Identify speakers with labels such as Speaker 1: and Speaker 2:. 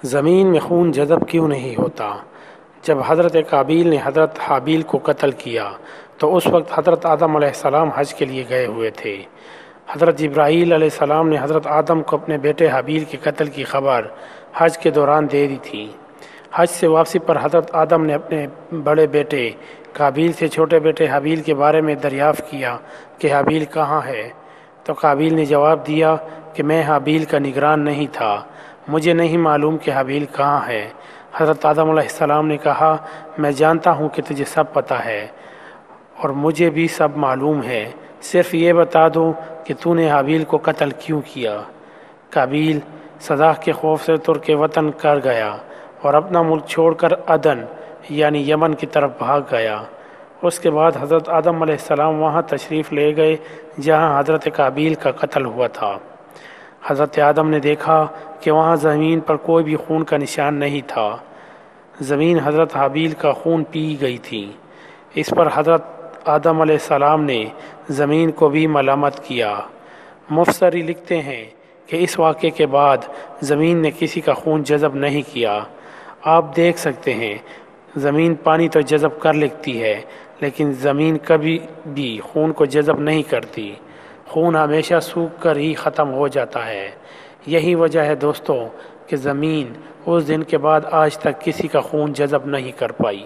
Speaker 1: زمین میں خون جذب کیوں نہیں ہوتا؟ جب حضرت قابیل نے حضرت حابیل کو قتل کیا تو اس وقت حضرت آدم علیہ السلام حج کے لیے گئے ہوئے تھے۔ حضرت جبرائیل علیہ السلام نے حضرت آدم کو اپنے بیٹے حابیل کے قتل کی خبر حج کے دوران دے دی تھی۔ حج سے واپسی پر حضرت آدم نے اپنے بڑے بیٹے قابیل سے چھوٹے بیٹے حابیل کے بارے میں دریافت کیا کہ حابیل کہاں ہے؟ تو قابیل نے جواب دیا کہ میں حابیل کا نگران نہیں تھا، مجھے نہیں معلوم کہ حابیل کہاں ہے۔ حضرت آدم علیہ السلام نے کہا میں جانتا ہوں کہ تجھے سب پتہ ہے اور مجھے بھی سب معلوم ہے، صرف یہ بتا دو کہ تو نے حابیل کو قتل کیوں کیا؟ قابیل سزا کے خوف سے ترک وطن کر گیا اور اپنا ملک چھوڑ کر عدن یعنی یمن کی طرف بھاگ گیا۔ اس کے بعد حضرت آدم علیہ السلام وہاں تشریف لے گئے جہاں حضرت قابیل کا قتل ہوا تھا۔ حضرت آدم نے دیکھا کہ وہاں زمین پر کوئی بھی خون کا نشان نہیں تھا، زمین حضرت حابیل کا خون پی گئی تھی۔ اس پر حضرت آدم علیہ السلام نے زمین کو بھی ملامت کیا۔ مفسری لکھتے ہیں کہ اس واقعے کے بعد زمین نے کسی کا خون جذب نہیں کیا۔ آپ دیکھ سکتے ہیں زمین پانی تو جذب کر لیتی ہے لیکن زمین کبھی بھی خون کو جذب نہیں کرتی، خون ہمیشہ سوکھ کر ہی ختم ہو جاتا ہے۔ یہی وجہ ہے دوستو کہ زمین اس دن کے بعد آج تک کسی کا خون جذب نہیں کر پائی۔